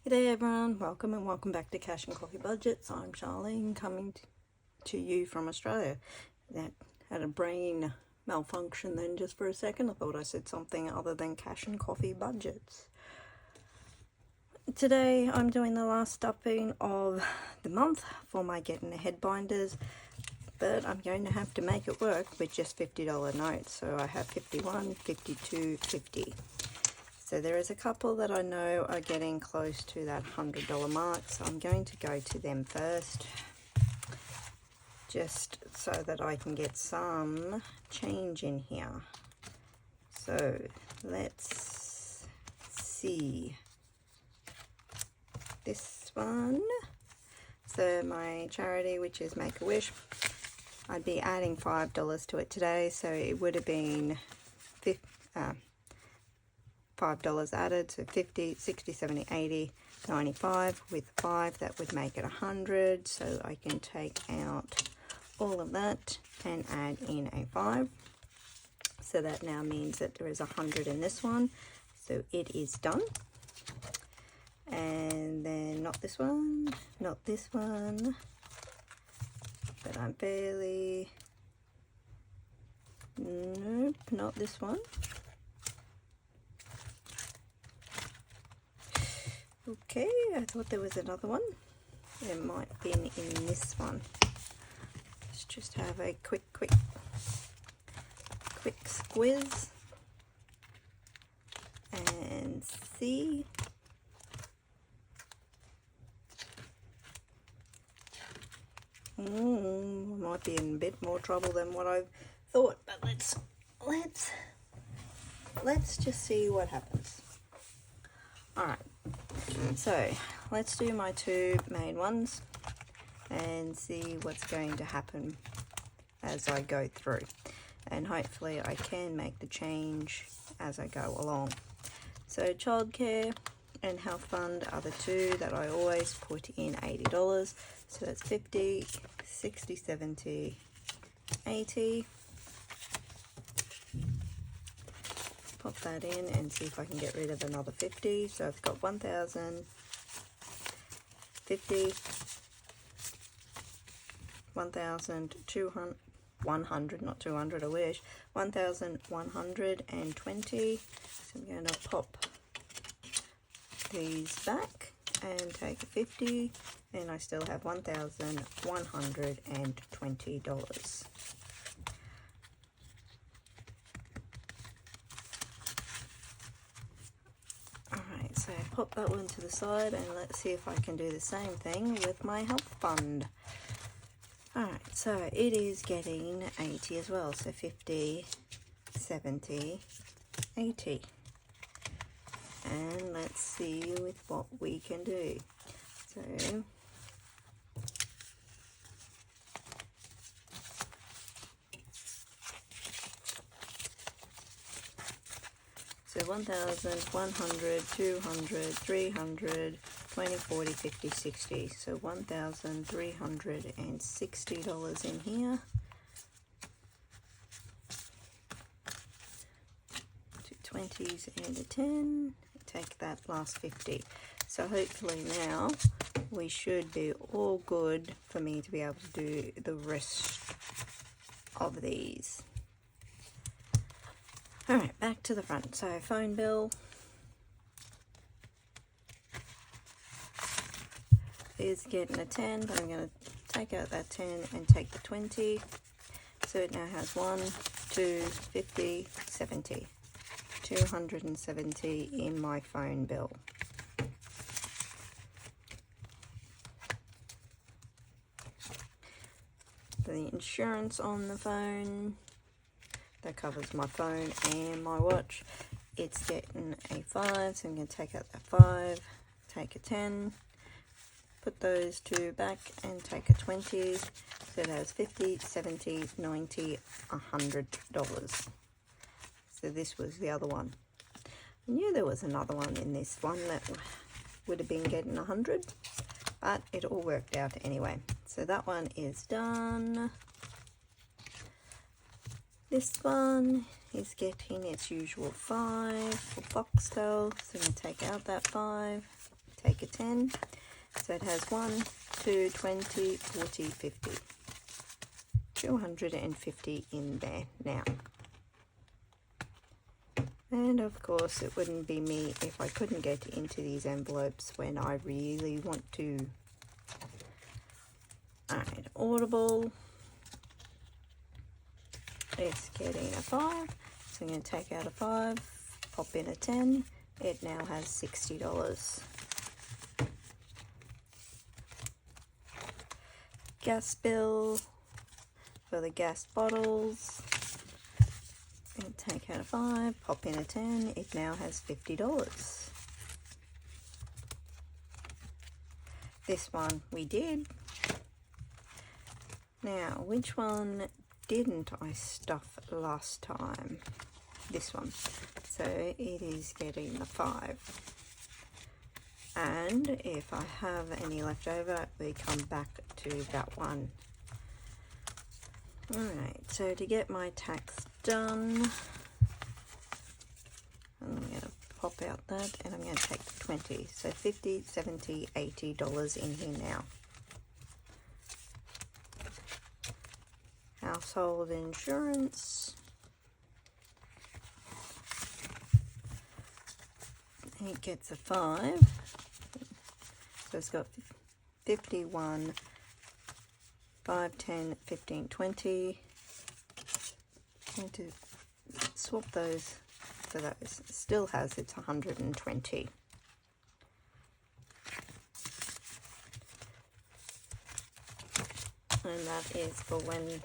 G'day everyone, welcome and welcome back to Cash and Coffee Budgets. I'm Charlene coming to you from Australia. That had a brain malfunction then just for a second. I thought I said something other than Cash and Coffee Budgets. Today I'm doing the last stuffing of the month for my Getting Ahead binders, but I'm going to have to make it work with just $50 notes. So I have 51, 52, 50. So there is a couple that I know are getting close to that $100 mark, so I'm going to go to them first, just so that I can get some change in here. So let's see. This one, so my charity, which is Make-A-Wish, I'd be adding $5 to it today, so it would have been $5 added, so 50, 60, 70, 80, 95. With 5 that would make it 100, so I can take out all of that and add in a 5. So that now means that there is 100 in this one, so it is done. And then not this one, not this one, but I'm barely, nope, not this one. Okay, I thought there was another one. It might have been in this one. Let's just have a quick squiz and see. Might be in a bit more trouble than what I thought, but let's just see what happens. All right. So let's do my two main ones and see what's going to happen as I go through, and hopefully I can make the change as I go along. So childcare and health fund are the two that I always put in $80, so that's 50, 60, 70, 80. Pop that in and see if I can get rid of another 50. So I've got 1,000, 50, 1,200, 100, not 200, I wish, 1,120. So I'm going to pop these back and take a 50, and I still have $1,120. So pop that one to the side, and let's see if I can do the same thing with my health fund. Alright, so it is getting 80 as well, so 50, 70, 80. And let's see with what we can do. So 1,000, 100, 200, 300, 20, 40, 50, 60. So $1,360 in here. Two 20s and a 10. Take that last 50. So hopefully now we should be all good for me to be able to do the rest of these. Alright, back to the front. So phone bill is getting a 10, but I'm going to take out that 10 and take the 20. So it now has 1, 2, 50, 70. 270 in my phone bill. The insurance on the phone, that covers my phone and my watch, it's getting a 5, so I'm going to take out that 5, take a 10, put those two back and take a 20, so that's 50, 70, 90, $100. So this was the other one. I knew there was another one in this one that would have been getting 100, but it all worked out anyway. So that one is done. This one is getting its usual 5 for Foxtel, so I'm going to take out that 5, take a 10. So it has 1, 2, 20, 40, 50. 250 in there now. And of course it wouldn't be me if I couldn't get into these envelopes when I really want to. Alright, Audible. It's getting a 5. So I'm going to take out a 5, pop in a 10. It now has $60. Gas bill for the gas bottles. And take out a 5, pop in a 10. It now has $50. This one we did. Now, which one didn't I stuff last time? This one. So it is getting a 5. And if I have any left over, we come back to that one. Alright, so to get my tax done, I'm going to pop out that and I'm going to take the 20. So $50, $70, $80 in here now. Household insurance. It gets a 5. So it's got 51, 5, 10, 15, 20. I'm going to swap those for those. It still has its 120. And that is for when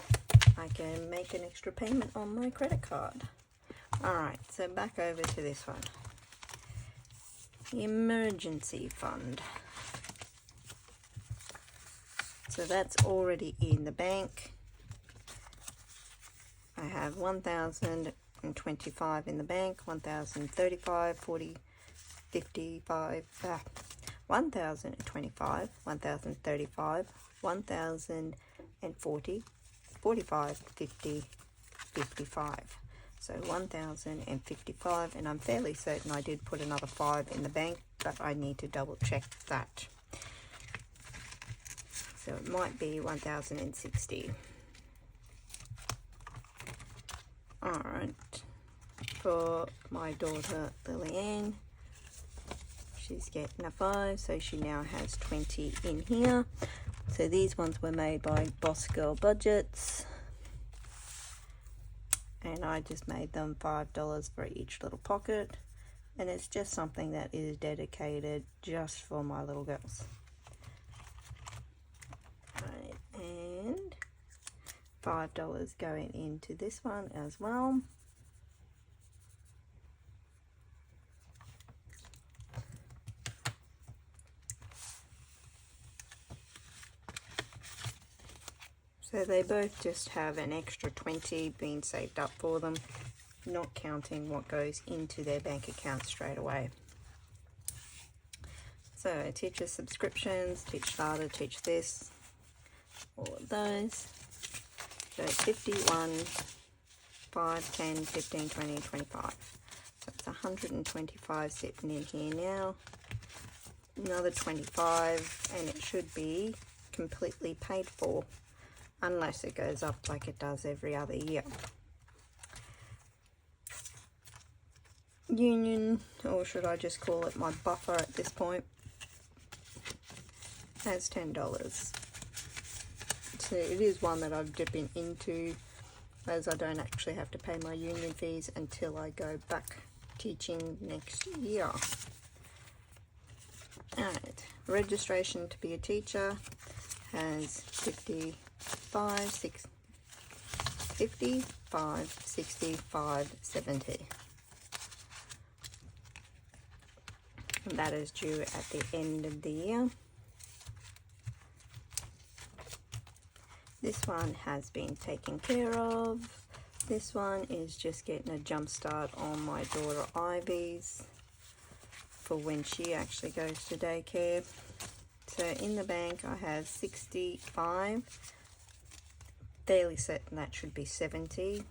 I can make an extra payment on my credit card. Alright, so back over to this one. The emergency fund. So that's already in the bank. I have 1,025 in the bank, 1,035, 40, 55, 1,025, 1,035, 1,040, 45, 50, 55. So 1,055, and I'm fairly certain I did put another 5 in the bank, but I need to double check that. So it might be 1,060. Alright, for my daughter Lillian, she's getting a 5, so she now has 20 in here. So these ones were made by Boss Girl Budgets, and I just made them $5 for each little pocket, and it's just something that is dedicated just for my little girls. Right, and $5 going into this one as well. So they both just have an extra 20 being saved up for them, not counting what goes into their bank account straight away. So teacher subscriptions, Teach Data, Teach This, all of those. So 51, 5, 10, 15, 20, 25. So it's 125 sitting in here now. Another 25, and it should be completely paid for, unless it goes up like it does every other year. Union, or should I just call it my buffer at this point, has $10. So it is one that I've dipping into, as I don't actually have to pay my union fees until I go back teaching next year. Alright, registration to be a teacher has 55, 65, 70. And that is due at the end of the year. This one has been taken care of. This one is just getting a jump start on my daughter Ivy's for when she actually goes to daycare. So in the bank I have 65. Fairly certain that should be 70.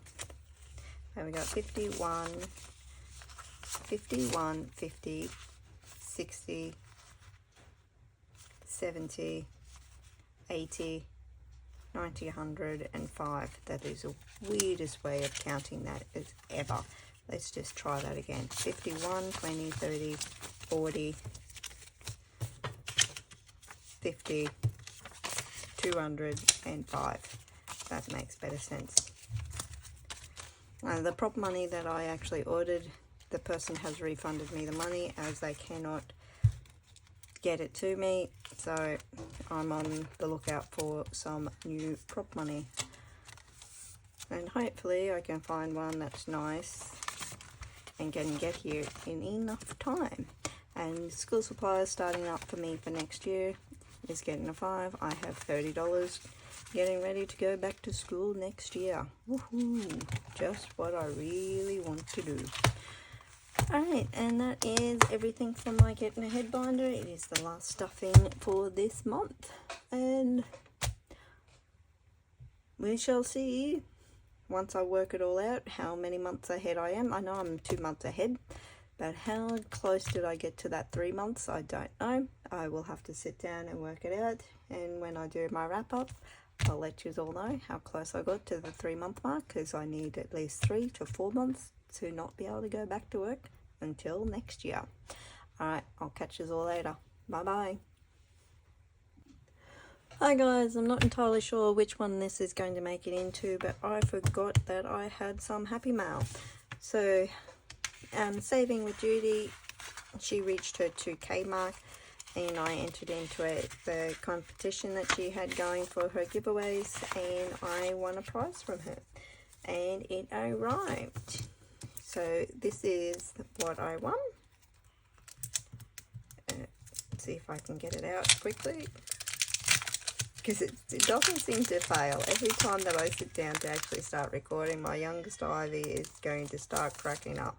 And we got 51, 50, 60, 70, 80, 90, 100, and 5. That is the weirdest way of counting that as ever. Let's just try that again. 51, 20, 30, 40, 50, 205. That makes better sense. The prop money that I actually ordered, the person has refunded me the money as they cannot get it to me, so I'm on the lookout for some new prop money, and hopefully I can find one that's nice and can get here in enough time. And school supplies starting up for me for next year is getting a 5. I have $30 getting ready to go back to school next year. Woohoo! Just what I really want to do. Alright, and that is everything for my Getting Ahead binder. It is the last stuffing for this month, and we shall see once I work it all out how many months ahead I am. I know I'm 2 months ahead, but how close did I get to that 3 months? I don't know. I will have to sit down and work it out, and when I do my wrap up, I'll let you all know how close I got to the 3 month mark, because I need at least 3 to 4 months to not be able to go back to work until next year. Alright, I'll catch you all later. Bye bye. Hi guys, I'm not entirely sure which one this is going to make it into, but I forgot that I had some Happy Mail. So, Saving with Judy, she reached her 2K mark, and I entered into the competition that she had going for her giveaways, and I won a prize from her, and it arrived. So this is what I won. Let's see if I can get it out quickly, because it doesn't seem to fail. Every time that I sit down to actually start recording, my youngest Ivy is going to start cracking up.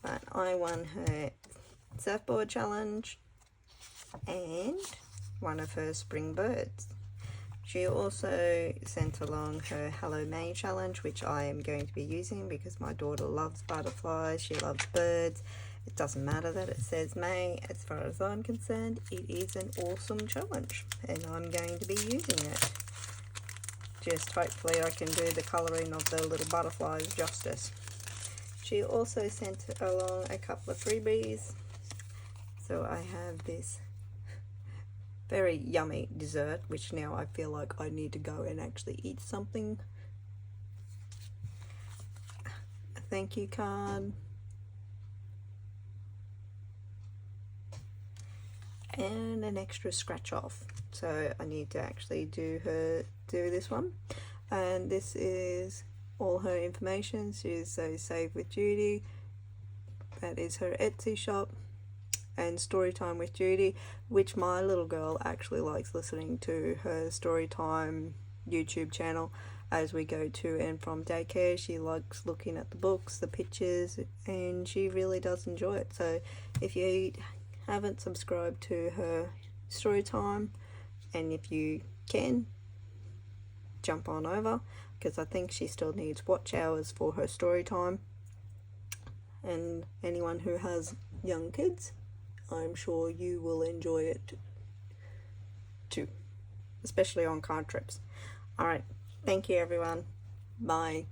But I won her surfboard challenge and one of her spring birds. She also sent along her Hello May challenge, which I am going to be using because my daughter loves butterflies, she loves birds. It doesn't matter that it says May. As far as I'm concerned, it is an awesome challenge, and I'm going to be using it. Just hopefully I can do the colouring of the little butterflies justice. She also sent along a couple of freebies. So I have this very yummy dessert, which now I feel like I need to go and actually eat something. A thank you card. And an extra scratch off. So I need to actually do this one. And this is all her information. She's Save with Judy. That is her Etsy shop. And Storytime with Judy, which my little girl actually likes listening to her Storytime YouTube channel as we go to and from daycare. She likes looking at the books, the pictures, and she really does enjoy it. So if you haven't subscribed to her Storytime, and if you can, jump on over, because I think she still needs watch hours for her Storytime. And anyone who has young kids, I'm sure you will enjoy it too, especially on car trips. Alright, thank you everyone. Bye.